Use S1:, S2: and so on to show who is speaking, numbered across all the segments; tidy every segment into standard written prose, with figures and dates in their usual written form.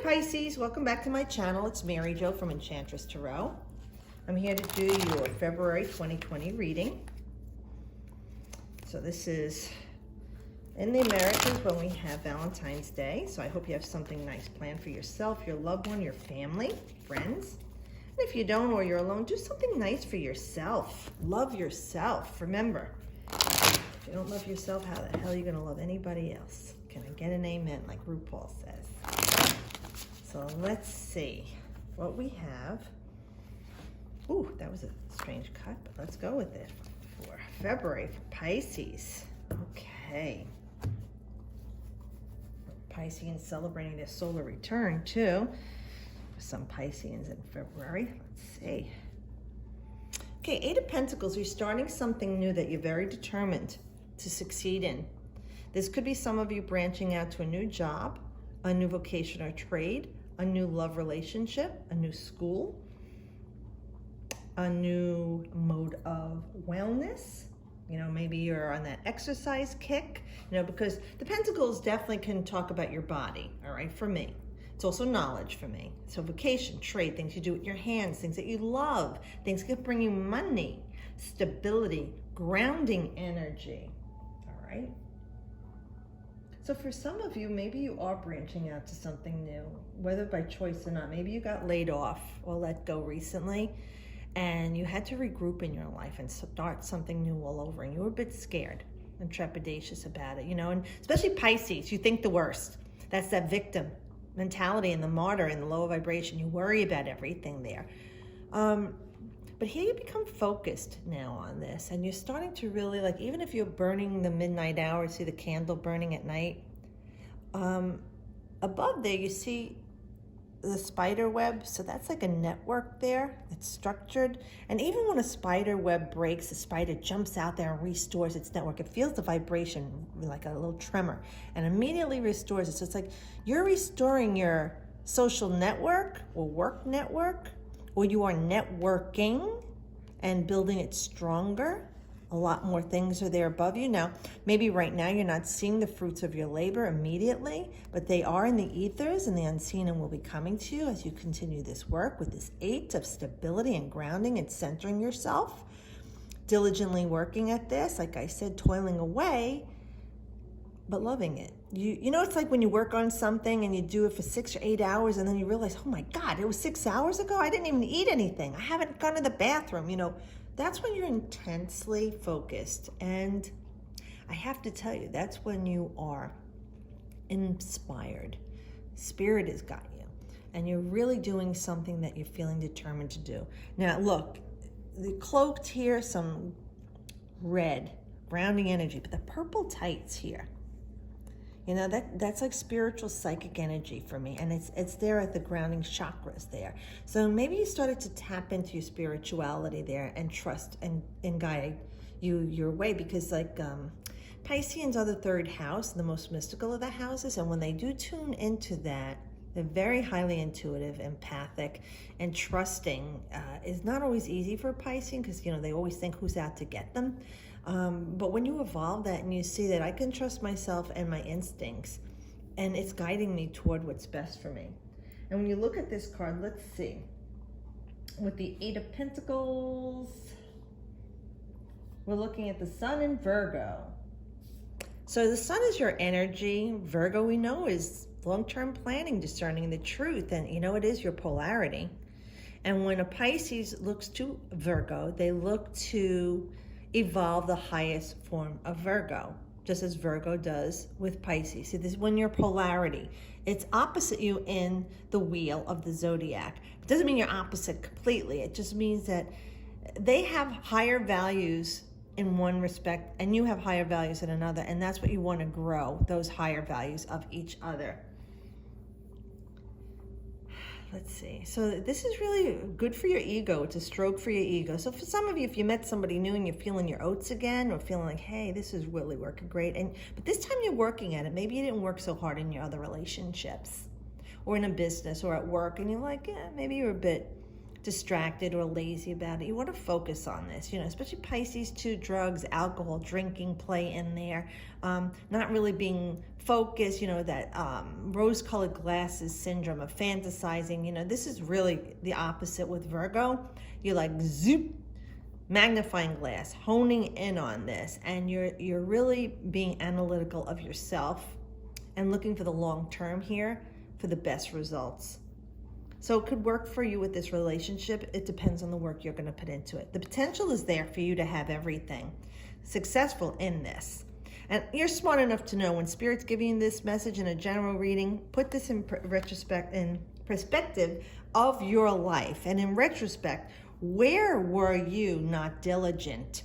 S1: Pisces, welcome back to my channel. It's Mary Jo from Enchantress Tarot. I'm here to do your February 2020 reading. So this is in the Americas when we have Valentine's Day. So I hope you have something nice planned for yourself, your loved one, your family, friends. And if you don't or you're alone, do something nice for yourself. Love yourself. Remember, if you don't love yourself, how the hell are you going to love anybody else? Can I get an amen like RuPaul says? So let's see what we have. Ooh, that was a strange cut, but let's go with it for February for Pisces. Okay. Pisceans celebrating their solar return too. For some Pisceans in February. Let's see. Okay, Eight of Pentacles. You're starting something new that you're very determined to succeed in. This could be some of you branching out to a new job, a new vocation or trade, a new love relationship, a new school, a new mode of wellness. You know, maybe you're on that exercise kick, you know, because the Pentacles definitely can talk about your body, all right, for me. It's also knowledge for me. So vocation, trade, things you do with your hands, things that you love, things that bring you money, stability, grounding energy, all right? So for some of you, maybe you are branching out to something new, whether by choice or not. Maybe you got laid off or let go recently, and you had to regroup in your life and start something new all over, and you were a bit scared and trepidatious about it, you know, and especially Pisces, you think the worst. That's that victim mentality and the martyr and the lower vibration. You worry about everything there. But here you become focused now on this, and you're starting to really, like, even if you're burning the midnight hour, see the candle burning at night, above there you see the spider web. So that's like a network there. It's structured. And even when a spider web breaks, the spider jumps out there and restores its network. It feels the vibration like a little tremor and immediately restores it. So it's like you're restoring your social network or work network, or you are networking and building it stronger. A lot more things are there above you. Now, maybe right now you're not seeing the fruits of your labor immediately, but they are in the ethers and the unseen and will be coming to you as you continue this work with this Eight of stability and grounding and centering yourself. Diligently working at this, like I said, toiling away, but loving it. You know, it's like when you work on something and you do it for 6 or 8 hours and then you realize, oh my God, it was 6 hours ago. I didn't even eat anything. I haven't gone to the bathroom. You know, that's when you're intensely focused. And I have to tell you, that's when you are inspired. Spirit has got you. And you're really doing something that you're feeling determined to do. Now, look, the cloaked here, some red, grounding energy, but the purple tights here. You know, that's like spiritual psychic energy for me. And it's there at the grounding chakras there. So maybe you started to tap into your spirituality there and trust and guide you your way. Because like Pisceans are the third house, the most mystical of the houses. And when they do tune into that, they're very highly intuitive, empathic, and trusting. Is not always easy for a Piscean because, you know, they always think who's out to get them. But when you evolve that and you see that I can trust myself and my instincts, and it's guiding me toward what's best for me. And when you look at this card, let's see. With the Eight of Pentacles, we're looking at the Sun in Virgo. So the Sun is your energy. Virgo, we know, is long-term planning, discerning the truth. And, you know, it is your polarity. And when a Pisces looks to Virgo, they look to evolve the highest form of Virgo, just as Virgo does with Pisces. See, this is when your polarity, it's opposite you in the wheel of the zodiac. It doesn't mean you're opposite completely. It just means that they have higher values in one respect and you have higher values in another, and that's what you want to grow, those higher values of each other. Let's see. So this is really good for your ego. It's a stroke for your ego. So for some of you, if you met somebody new and you're feeling your oats again, or feeling like, hey, this is really working great, but this time you're working at it. Maybe you didn't work so hard in your other relationships, or in a business, or at work, and you're like, yeah, maybe you're a bit distracted or lazy about it. You want to focus on this, especially Pisces too, drugs, alcohol, drinking play in there. Not really being focused, that rose-colored glasses syndrome of fantasizing. This is really the opposite with Virgo. You're like zoop, magnifying glass, honing in on this, and you're really being analytical of yourself and looking for the long term here for the best results. So it could work for you with this relationship. It depends on the work you're going to put into it. The potential is there for you to have everything successful in this. And you're smart enough to know when Spirit's giving you this message in a general reading, put this in perspective of your life. And in retrospect, where were you not diligent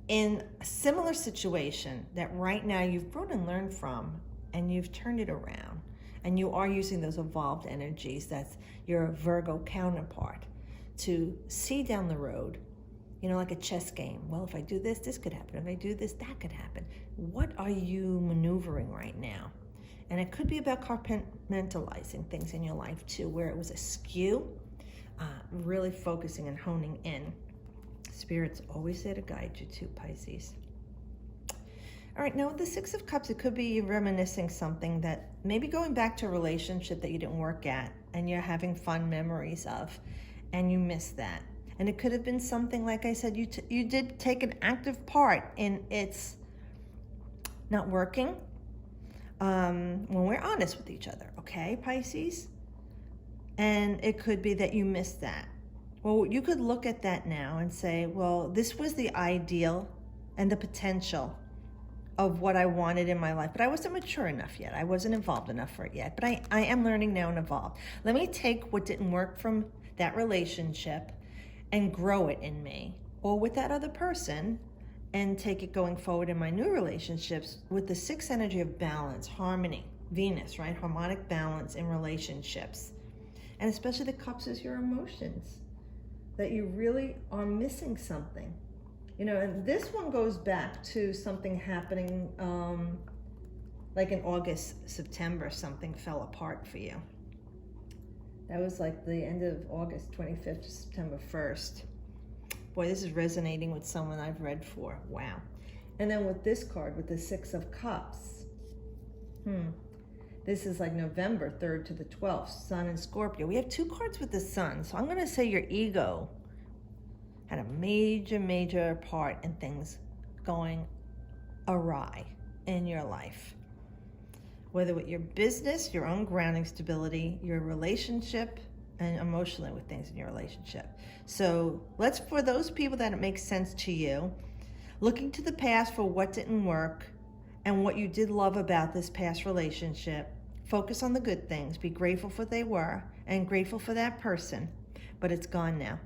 S1: in a similar situation that right now you've grown and learned from, and you've turned it around? And you are using those evolved energies, that's your Virgo counterpart, to see down the road, like a chess game. Well, if I do this, this could happen. If I do this, that could happen. What are you maneuvering right now? And it could be about compartmentalizing things in your life too, where it was askew, really focusing and honing in. Spirit's always there to guide you too, Pisces. All right, now with the Six of Cups, it could be you reminiscing something that maybe going back to a relationship that you didn't work at and you're having fun memories of, and you miss that. And it could have been something, like I said, you did take an active part in its not working, when we're honest with each other, okay, Pisces? And it could be that you missed that. Well, you could look at that now and say, well, this was the ideal and the potential of what I wanted in my life, but I wasn't mature enough yet. I wasn't involved enough for it yet, but I am learning now and evolve. Let me take what didn't work from that relationship and grow it in me, or with that other person, and take it going forward in my new relationships with the sixth energy of balance, harmony, Venus, right? Harmonic balance in relationships. And especially the cups is your emotions, that you really are missing something. And this one goes back to something happening, like in August, September, something fell apart for you. That was like the end of August 25th to September 1st. Boy, this is resonating with someone I've read for. Wow. And then with this card, with the Six of Cups, this is like November 3rd to the 12th, Sun and Scorpio. We have two cards with the Sun, so I'm going to say your ego had a major part in things going awry in your life. Whether with your business, your own grounding stability, your relationship, and emotionally with things in your relationship. So for those people that it makes sense to you, looking to the past for what didn't work and what you did love about this past relationship, focus on the good things, be grateful for what they were, and grateful for that person, but it's gone now.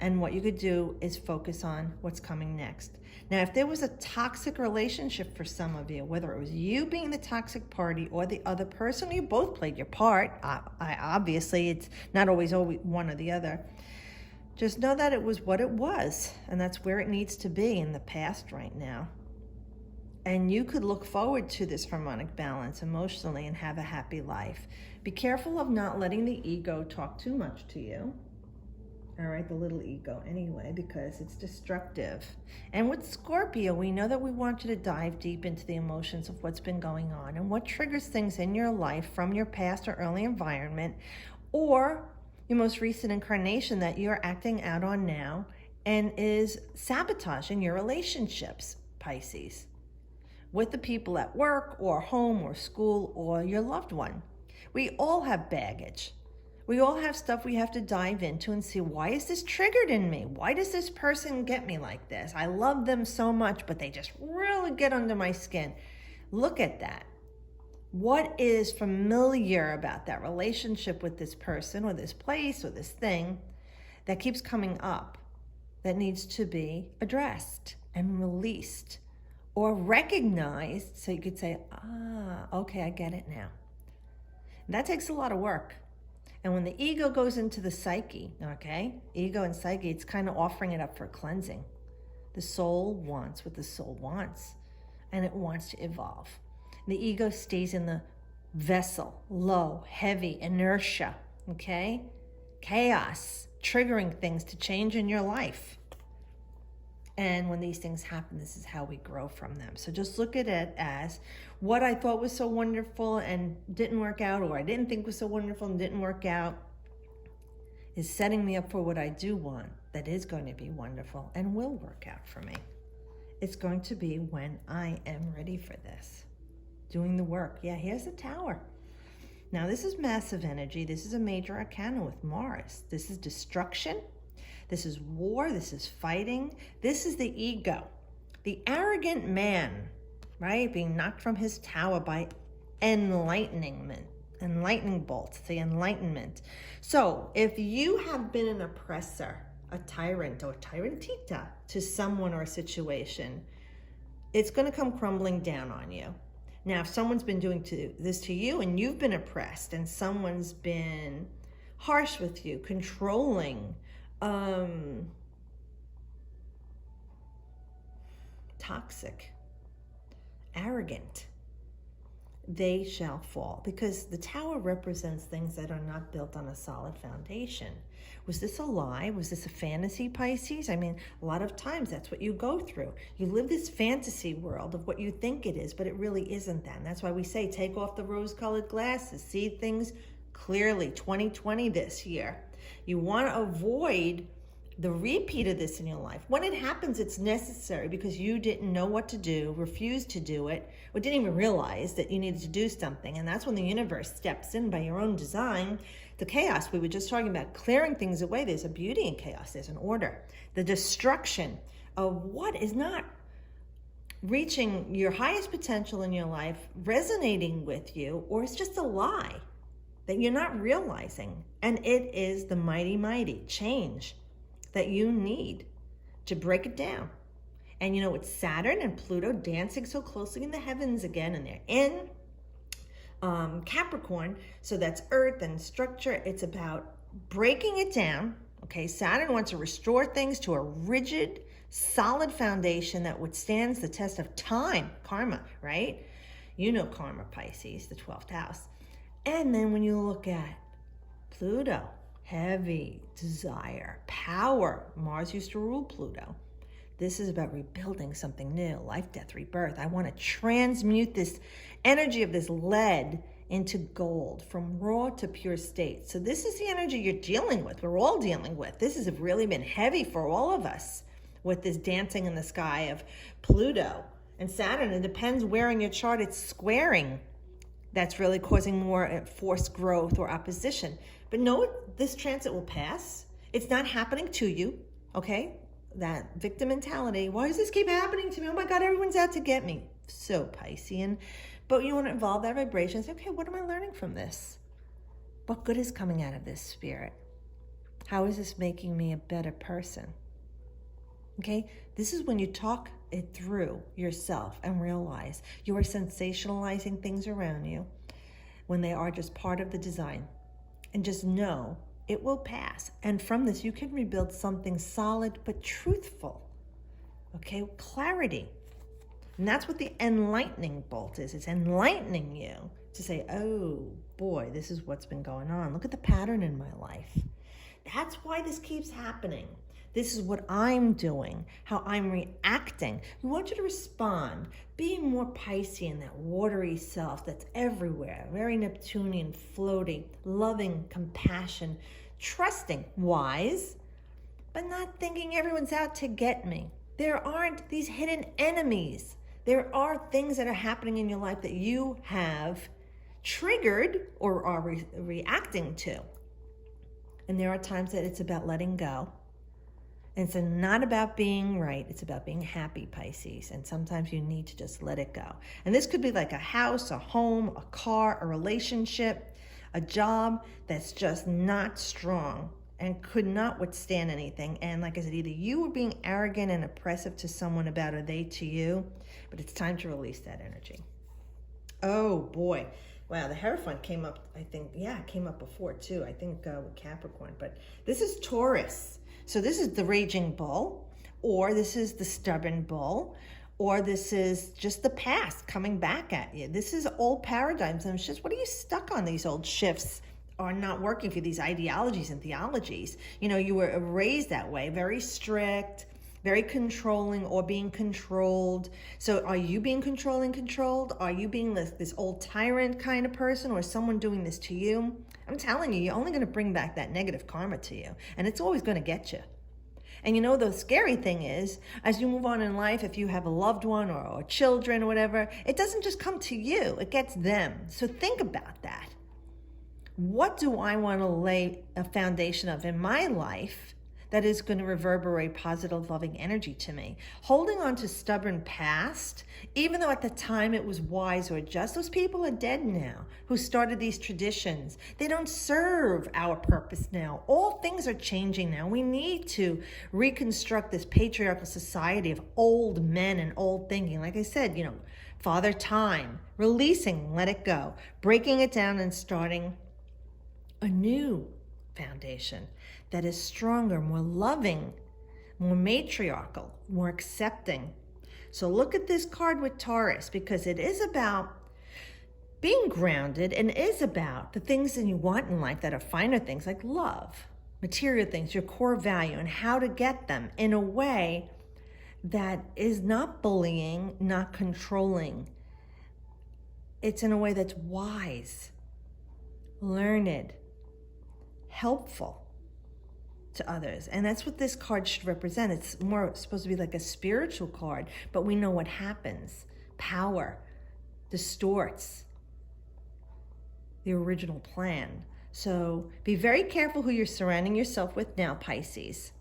S1: And what you could do is focus on what's coming next. Now, if there was a toxic relationship for some of you, whether it was you being the toxic party or the other person, you both played your part. Obviously, it's not always one or the other. Just know that it was what it was, and that's where it needs to be in the past right now. And you could look forward to this harmonic balance emotionally and have a happy life. Be careful of not letting the ego talk too much to you. All right, the little ego anyway, because it's destructive. And with Scorpio, we know that we want you to dive deep into the emotions of what's been going on and what triggers things in your life from your past or early environment, or your most recent incarnation that you're acting out on now and is sabotaging your relationships, Pisces, with the people at work or home or school or your loved one. We all have baggage. We all have stuff we have to dive into and see, why is this triggered in me? Why does this person get me like this? I love them so much, but they just really get under my skin. Look at that. What is familiar about that relationship with this person or this place or this thing that keeps coming up that needs to be addressed and released or recognized, so you could say, okay, I get it now. And that takes a lot of work. And when the ego goes into the psyche, okay, ego and psyche, it's kind of offering it up for cleansing. The soul wants what the soul wants, and it wants to evolve. The ego stays in the vessel, low, heavy, inertia, okay? chaos, triggering things to change in your life. And when these things happen, this is how we grow from them. So just look at it as what I thought was so wonderful and didn't work out, or I didn't think was so wonderful and didn't work out, is setting me up for what I do want that is going to be wonderful and will work out for me. It's going to be when I am ready for this. Doing the work. Yeah, here's the Tower. Now this is massive energy. This is a major arcana with Mars. This is destruction. This is war. This is fighting. This is the ego. The arrogant man, right? Being knocked from his tower by enlightening bolt, the enlightenment. So if you have been an oppressor, a tyrant or tyrantita to someone or a situation, it's going to come crumbling down on you. Now, if someone's been doing this to you and you've been oppressed and someone's been harsh with you, controlling, toxic, arrogant, they shall fall, because the Tower represents things that are not built on a solid foundation. Was this a lie? Was this a fantasy, Pisces? I mean, a lot of times that's what you go through. You live this fantasy world of what you think it is, but it really isn't that. And that's why we say take off the rose-colored glasses, see things clearly. 2020 this year. You want to avoid the repeat of this in your life. When it happens, it's necessary because you didn't know what to do, refused to do it, or didn't even realize that you needed to do something. And that's when the universe steps in by your own design. The chaos, we were just talking about clearing things away. There's a beauty in chaos. There's an order. The destruction of what is not reaching your highest potential in your life, resonating with you, or it's just a lie that you're not realizing. And it is the mighty, mighty change that you need to break it down. And you know, it's Saturn and Pluto dancing so closely in the heavens again, and they're in Capricorn, so that's earth and structure. It's about breaking it down. Okay, Saturn wants to restore things to a rigid, solid foundation that withstands the test of time, karma, right? You know karma, Pisces, the 12th house. And then when you look at Pluto, heavy desire, power. Mars used to rule Pluto. This is about rebuilding something new, life, death, rebirth. I want to transmute this energy of this lead into gold, from raw to pure state. So this is the energy you're dealing with. We're all dealing with. This has really been heavy for all of us with this dancing in the sky of Pluto and Saturn. It depends where in your chart it's squaring. That's really causing more forced growth or opposition. But know this transit will pass. It's not happening to you, okay? That victim mentality. Why does this keep happening to me? Oh my God, everyone's out to get me. So Piscean. But you want to evolve that vibration. Say, okay, what am I learning from this? What good is coming out of this, Spirit? How is this making me a better person? Okay, this is when you talk it through yourself and realize you are sensationalizing things around you when they are just part of the design. And just know it will pass. And from this, you can rebuild something solid but truthful. Okay, clarity. And that's what the enlightening bolt is. It's enlightening you to say, oh boy, this is what's been going on. Look at the pattern in my life. That's why this keeps happening. This is what I'm doing, how I'm reacting. We want you to respond, being more Piscean, that watery self that's everywhere, very Neptunian, floating, loving, compassion, trusting, wise, but not thinking everyone's out to get me. There aren't these hidden enemies. There are things that are happening in your life that you have triggered or are reacting to. And there are times that it's about letting go. And it's not about being right. It's about being happy, Pisces. And sometimes you need to just let it go. And this could be like a house, a home, a car, a relationship, a job that's just not strong and could not withstand anything. And like I said, either you were being arrogant and oppressive to someone about, or they to you, but it's time to release that energy. Oh boy. Wow, the Hierophant came up, I think, yeah, it came up before too, I think with Capricorn, but this is Taurus. So this is the raging bull, or this is the stubborn bull, or this is just the past coming back at you. This is old paradigms, and it's just, what are you stuck on, these old shifts are not working for you, these ideologies and theologies. You know, you were raised that way, very strict, very controlling, or being controlled. So are you being controlled? Are you being this old tyrant kind of person, or is someone doing this to you? I'm telling you, you're only going to bring back that negative karma to you, and it's always going to get you. And you know, the scary thing is, as you move on in life, if you have a loved one or children or whatever, it doesn't just come to you, it gets them. So think about that. What do I want to lay a foundation of in my life that is going to reverberate positive, loving energy to me? Holding on to stubborn past, even though at the time it was wise or just, those people are dead now who started these traditions. They don't serve our purpose now. All things are changing now. We need to reconstruct this patriarchal society of old men and old thinking. Like I said, you know, Father Time, releasing, let it go, breaking it down and starting a new foundation that is stronger, more loving, more matriarchal, more accepting. So look at this card with Taurus, because it is about being grounded and is about the things that you want in life that are finer things like love, material things, your core value, and how to get them in a way that is not bullying, not controlling. It's in a way that's wise, learned, helpful to others. And that's what this card should represent. It's more supposed to be like a spiritual card, but we know what happens. Power distorts the original plan. So be very careful who you're surrounding yourself with now, Pisces.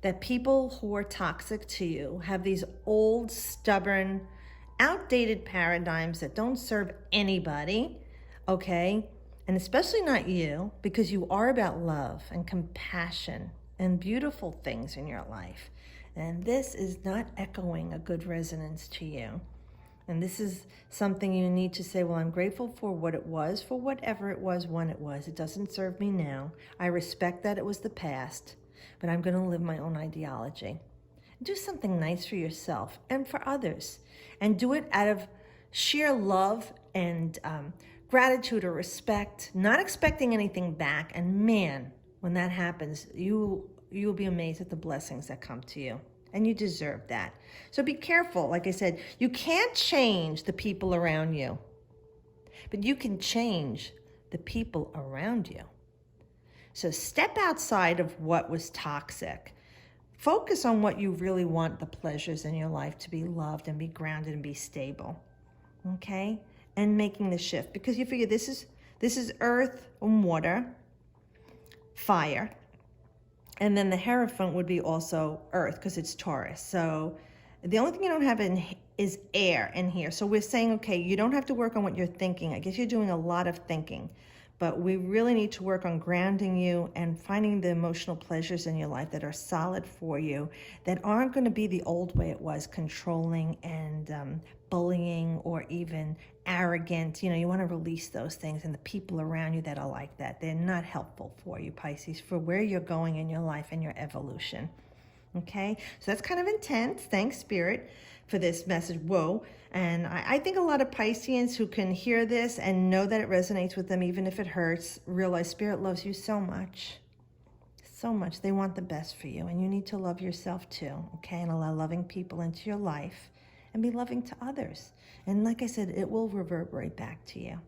S1: That people who are toxic to you have these old, stubborn, outdated paradigms that don't serve anybody, okay? And especially not you, because you are about love and compassion and beautiful things in your life. And this is not echoing a good resonance to you. And this is something you need to say, well, I'm grateful for what it was, for whatever it was when it was. It doesn't serve me now. I respect that it was the past, but I'm going to live my own ideology. Do something nice for yourself and for others. And do it out of sheer love and gratitude or respect, not expecting anything back. And man, when that happens, you'll be amazed at the blessings that come to you. And you deserve that. So be careful. Like I said, you can't change the people around you, but you can change the people around you. So step outside of what was toxic. Focus on what you really want, the pleasures in your life, to be loved and be grounded and be stable. Okay? And making the shift, because you figure this is earth and water, fire, and then the Hierophant would be also earth because it's Taurus. So the only thing you don't have is air in here. So we're saying, okay, you don't have to work on what you're thinking. I guess you're doing a lot of thinking, but we really need to work on grounding you and finding the emotional pleasures in your life that are solid for you, that aren't going to be the old way it was, controlling and bullying or even arrogant. You know, you want to release those things, and the people around you that are like that, they're not helpful for you, Pisces, for where you're going in your life and your evolution. Okay, so that's kind of intense. Thanks, Spirit, for this message. Whoa. And I think a lot of Pisceans who can hear this and know that it resonates with them, even if it hurts, realize Spirit loves you so much. So much. They want the best for you, and you need to love yourself too, okay? And allow loving people into your life and be loving to others. And like I said, it will reverberate back to you.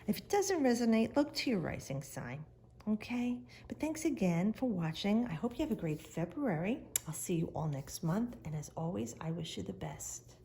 S1: If it doesn't resonate, look to your rising sign. Okay, but thanks again for watching. I hope you have a great February. I'll see you all next month. And as always, I wish you the best.